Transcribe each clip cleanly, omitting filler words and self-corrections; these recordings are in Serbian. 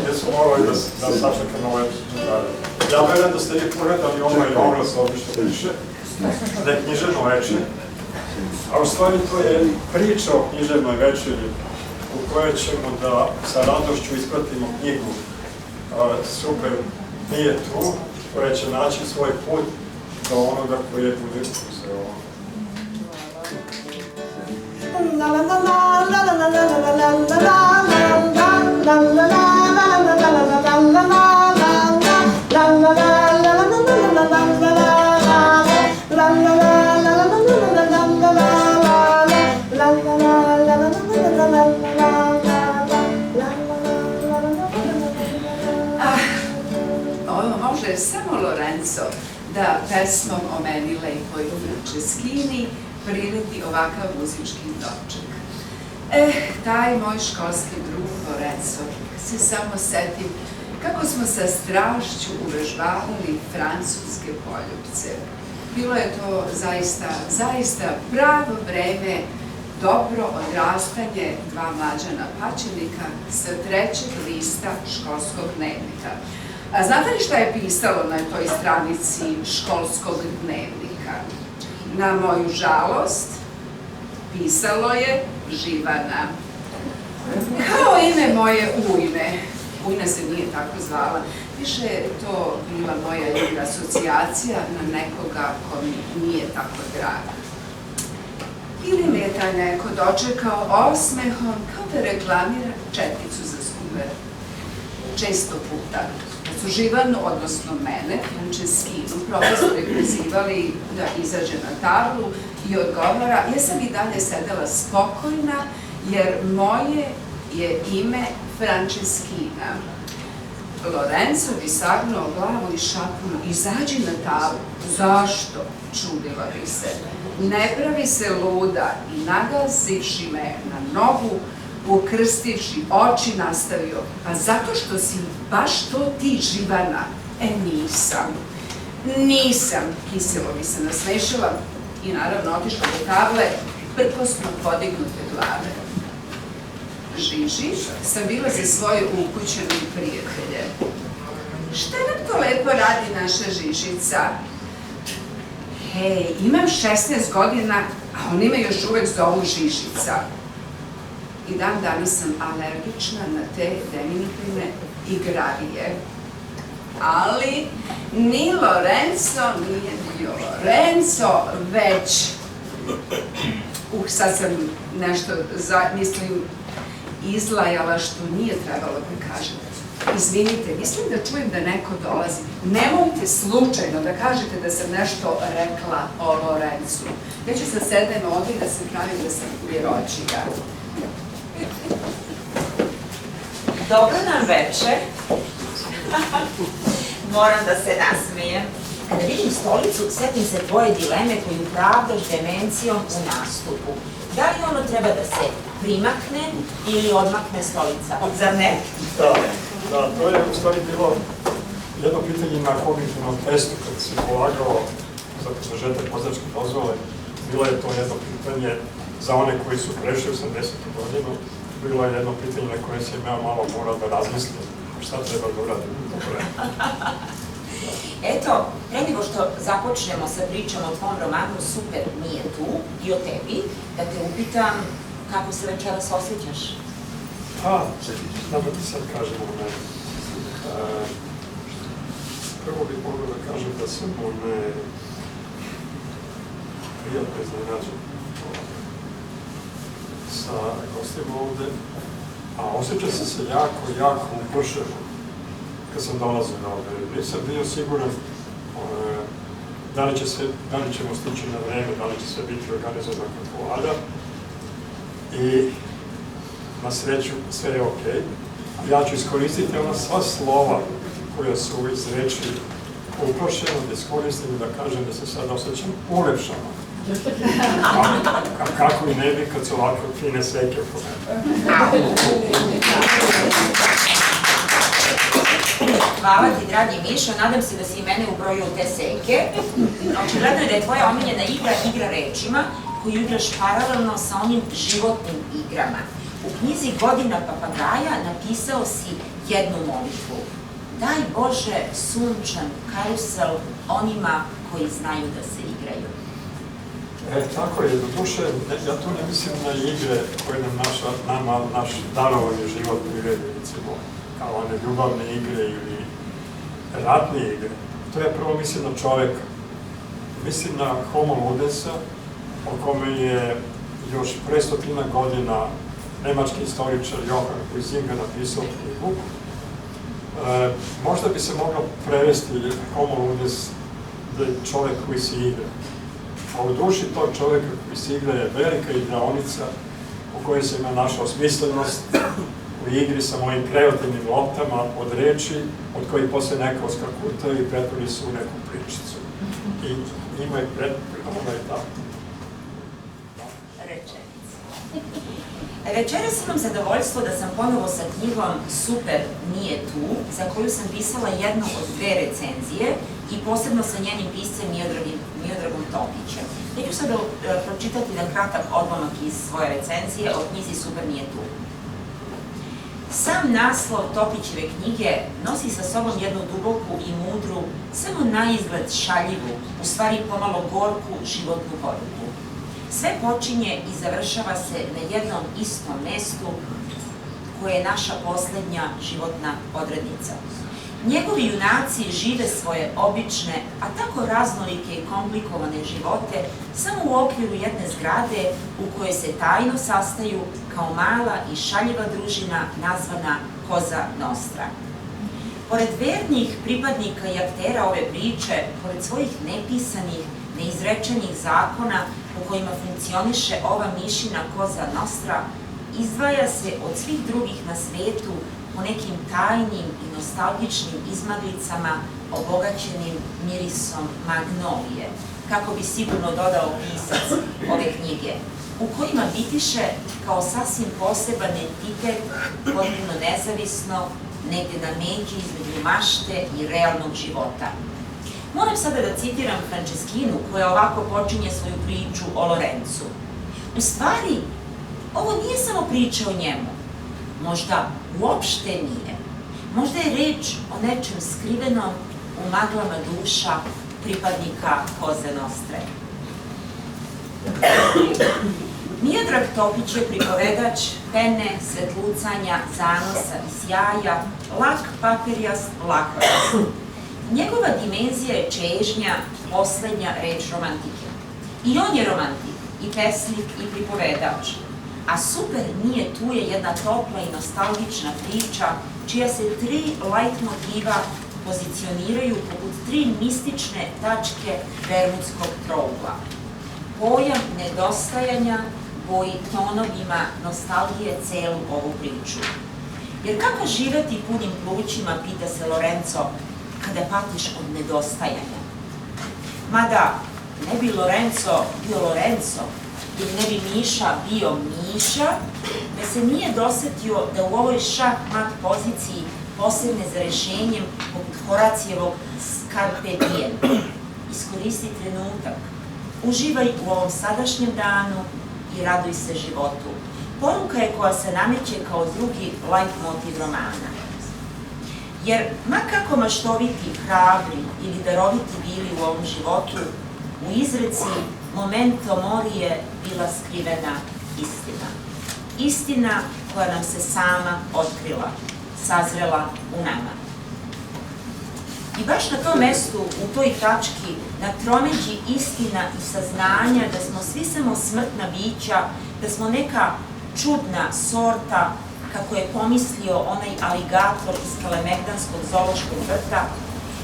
Jesmo morali da sačekamo ove žitare. Ja verujem da ste vi pogledali ovaj oglas ovdje što piše, da je književno večer. A u stvari to je priča o književnoj večeri u kojoj ćemo da sa radošću ispratimo knjigu Super nije tu, koja će naći svoj put do onoga koji je bude uzeo. Može samo Lorenzo da pesmom o meni lepoj Franceschini priredi ovakav muzički doček. Taj moj školski drug Lorenzo, se samo setim kako smo sa strašću uvežbavali francuske poljupce. Bilo je to zaista pravo vreme, dobro odrastanje dva mlađana pačenika sa 3. lista školskog dnevnika. A znate li šta je pisalo na toj stranici školskog dnevnika? Na moju žalost, pisalo je Živana. Kao ime moje Ujme. Ujna se nije tako zvala. Više je to bila moja jedna asocijacija na nekoga ko mi nije tako drag. Ili me je taj neko dočekao osmehom kao da reklamira četnicu za skuver. Često puta. Kad su Živanu, odnosno mene, Franceschinu, profesori pozivali da izađe na tablu i odgovara, ja sam i dalje sedela spokojna, jer moje je ime Franceschina. Lorenzo bi sagnuo glavu i šapnuo, izađi na tablu. Zašto? Čudila bi se. Ne pravi se luda i nagazivši me na nogu, ukrstivši oči, nastavio, pa zato što si baš to ti, Živana. Nisam, kiselo mi se nasmešila i naravno otišla do table, prkosno podignute glave. Žiži sam bila za svoje ukućene prijatelje. Šta nam to lepo radi naša Žižica? Hej, imam 16 godina, a oni me još uvek zovu Žižica. I dan danas sam alergična na te deminutivne igravije. Ali ni Lorenzo nije bio Lorenzo, već... sad sam nešto, mislim, izlajala što nije trebalo da kažem. Izvinite, mislim da čujem da neko dolazi. Nemojte slučajno da kažete da sam nešto rekla o Lorenzu. Ja ću sad sedem ovdje da se pravim da sam vjeročija. Dobro nam večer. Moram da se nasmijem. Kada vidim stolicu, setim se tvoje dileme koju pravdaš demencijom u nastupu. Da li ono treba da se primakne ili odmakne stolica? Zar ne? Da, to je u stvari bilo jedno pitanje na kognitivnom testu kad si polagao za produžetak vozačke dozvole. Bilo je to jedno pitanje za one koji su prešli 80. godinu. Bilo je jedno pitanje na koje si ja malo morao da razmislim šta treba da uradim. Eto, pre nego što započnemo sa pričom o tvom romanu Super nije tu i o tebi, da te upitam kako se večeras osjećaš? Pa, da ti sad kažem prvo bih mogao da kažem da sam prijatno iznenađen sa gostima ovde, a osjećao sam se jako upršeno kad sam dolazio ovde. Nisam bio siguran da li ćemo stići na vreme, da li će sve biti organizovano kako valja. I na sreću sve je okej. Ja ću iskoristiti ona sva slova koja su izreči uprošeno, da iskoristim i da kažem da se sad osjećam ulepšano. Kako i ne bi kad su ovako fine seke po mene. Hvala ti, dragi Mišo, nadam se da si i mene ubrojio u te seke. Očigledno je da je tvoja omiljena igra rečima koju igraš paralelno sa onim životnim igrama. u knjizi Godina papagaja napisao si jednu molitvu. Daj Bože sunčan karusel onima koji znaju da se igraju. Tako je, do duše, ja tu ne mislim na igre koje nam naš darovani život priredi, recimo, kao one ljubavne igre ili ratne igre. To ja prvo mislim na čoveka. Mislim na Homo ludesa, o kome je još pre 100 godina nemački istoričar Johann Huizinga napisao knjigu. Možda bi se moglo prevesti Homo ludes da je čovek koji se igra. A u duši tog čoveka koji se igra je velika igraonica u kojoj se ima naša osmislenost, u igri sa mojim kreativnim loptama od reči, od kojih posle neka oskakutaju i pretvori se u neku pričicu. I ima je tako. Večeras imam zadovoljstvo da sam ponovo sa knjigom Super nije tu, za koju sam pisala jednu od 2 recenzije i posebno sa njenim piscem Miodragom Topićem. Ja ću sada pročitati jedan kratak odlomak iz svoje recenzije o knjizi Super nije tu. Sam naslov Topićeve knjige nosi sa sobom jednu duboku i mudru, samo naizgled šaljivu, u stvari pomalo gorku životnu poruku. Sve počinje i završava se na jednom istom mestu koje je naša poslednja životna odrednica. Njegovi junaci žive svoje obične, a tako raznolike i komplikovane živote samo u okviru jedne zgrade u kojoj se tajno sastaju kao mala i šaljiva družina nazvana Koza Nostra. Pored vernih pripadnika i aktera ove priče, pored svojih nepisanih, neizrečenih zakona po kojima funkcioniše ova mišina Koza Nostra, izdvaja se od svih drugih na svetu po nekim tajnim i nostalgičnim izmaglicama obogaćenim mirisom magnolije, kako bi sigurno dodao pisac ove knjige, u kojima bitiše kao sasvim poseban entitet, potpuno nezavisno, negde na međi između mašte i realnog života. Moram sada da citiram Franceschinu, koja ovako počinje svoju priču o Lorencu. U stvari, ovo nije samo priča o njemu. Možda uopšte nije. Možda je reč o nečem skrivenom u maglama duša pripadnika Koze Nostre. Miodrag Topić je pripovedač pene, svetlucanja, zanosa i sjaja, lak papirjast, lakorast. Njegova dimenzija je čežnja, poslednja reč romantike. I on je romantik, i pesnik, i pripovedač. A Super nije tu je jedna topla i nostalgična priča, čija se 3 lajtmotiva pozicioniraju poput 3 mistične tačke Bermudskog trougla. Pojam nedostajanja boji tonovima nostalgije celu ovu priču. Jer kako živeti punim plućima, pita se Lorenzo, kada patiš od nedostajanja? Mada, ne bi Lorenzo bio Lorenzo, ili ne bi Miša bio Miša, da se nije dosetio da u ovoj šah-mat poziciji posegne za rešenjem poput Horacijevog Carpe diem. Iskoristi trenutak, uživaj u ovom sadašnjem danu i raduj se životu. Poruka je koja se nameće kao drugi lajtmotiv romana. Jer, ma kako maštoviti, hrabri ili daroviti bili u ovom životu, u izreci momento mori je bila skrivena istina. Istina koja nam se sama otkrila, sazrela u nama. I baš na tom mestu, u toj tački, na tromeđi istina i saznanja da smo svi samo smrtna bića, da smo neka čudna sorta, kako je pomislio onaj aligator iz Kalemegdanskog zoološkog vrta,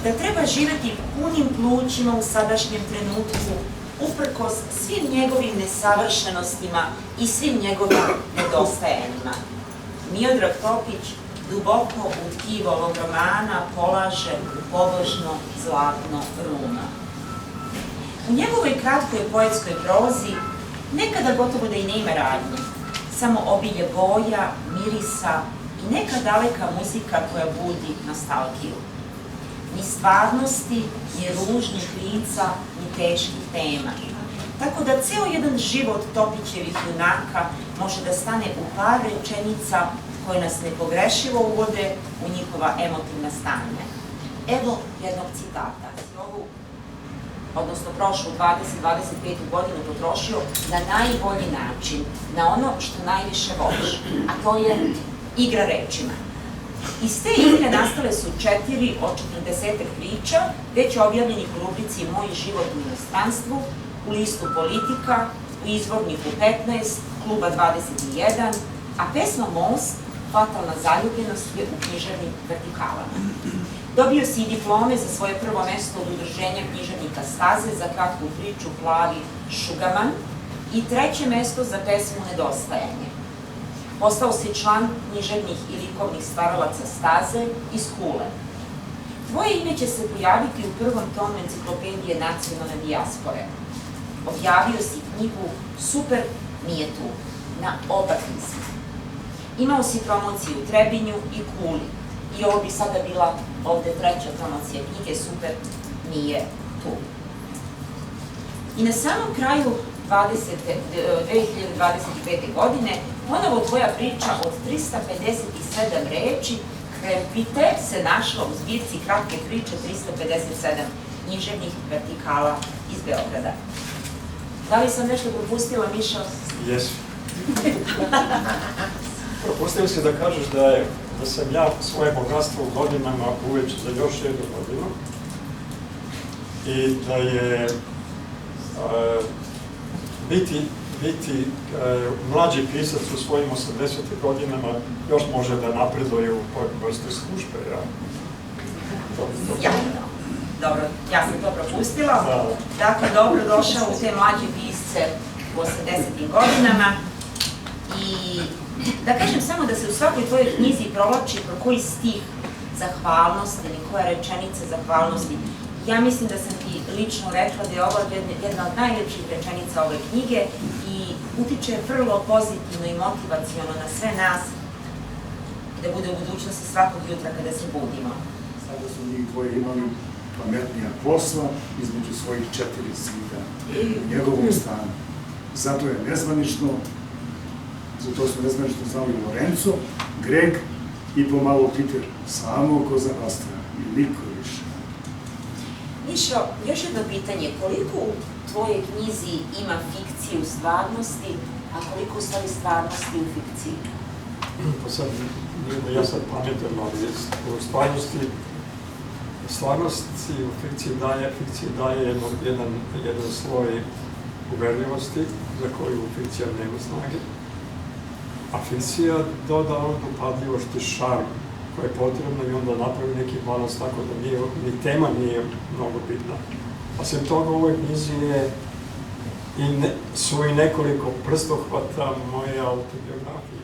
da treba živeti punim plućima u sadašnjem trenutku, uprkos svim njegovim nesavršenostima i svim njegovim nedostajanjima. Miodrag Topić duboko u tkivo ovog romana polaže pobožno zlatno runo. U njegovoj kratkoj poetskoj prozi nekada gotovo da i nema radnje, samo obilje boja, mirisa i neka daleka muzika koja budi nostalgiju. Ni stvarnosti, ni ružnih lica, ni teških tema. Tako da ceo jedan život Topićevih junaka može da stane u par rečenica koje nas nepogrešivo uvode u njihova emotivna stanja. Evo jednog citata. Ovu, odnosno prošlu 20-25 godinu potrošio na najbolji način, na ono što najviše voliš, a to je igra rečima. Iz te igre nastale su 4 od 40 priča, već objavljenih u rubrici Moj život u inostranstvu, u listu Politika, u izvorniku 15, Kluba 21, a pesma Most, Fatalna zaljubljenost, je u književnim vertikalama. Dobio si i diplome za svoje prvo mesto od Udruženja književnika Staze za kratku priču Plavi šugaman i 3. mesto za pesmu Nedostajanje. Postao si član književnih i likovnih stvaralaca Staze iz Kule. Tvoje ime će se pojaviti u prvom tomu enciklopedije nacionalne dijaspore. Objavio si knjigu Super nije tu, na oba pisma. Imao si promociju u Trebinju i Kuli. I ovo bi sada bila ovde 3. promocija knjige Super nije tu. I na samom kraju 2025. godine ponovo tvoja priča od 357 reči Krempite se našla u zbirci kratke priče 357 književnih vertikala iz Beograda. Da li sam nešto propustila, Mišo? Jesu. Propustio si da kažeš da sam ja svoje bogatstvo u godinama uvećao za još 1 godinu i da je biti mlađi pisac u svojim 80. godinama još može da napreduje u toj vrsti službe. Sjajno. Dobro, ja sam to propustila. Dakle, dobro došao u te mlađe pisce u 80. godinama i da kažem samo da se u svakoj tvojoj knjizi provlači pro koji stih zahvalnosti ili koja rečenica zahvalnosti. Ja mislim da sam ti lično rekla da je ovo jedna od najlepših rečenica ove knjige i utiče vrlo pozitivno i motivaciono na sve nas da bude u budućnosti svakog jutra kada se budimo. Sada su njih dvoje imali pametnija posla između svojih 4 zida u njegovom stanu. Zato je nezvanično, zato su nezvanično znali Lorenzo, Greg i pomalo Peter, samo ko za Astra i niko više. Mišo, još jedno pitanje, koliko u tvojoj knjizi ima fikcije u stvarnosti, a koliko u stvari stvarnosti u fikciji? Pa sad, nije da ja sad pametam, ali u stvarnosti u fikciji daje jedan sloj uverljivosti za koju fikcija nema snage, a fikcija doda ono upadljivost i šarm koja je potrebna i onda napravi neki balans tako da ni tema nije mnogo bitna. Osim toga u ovoj knjizi su i nekoliko prstohvata moje autobiografije.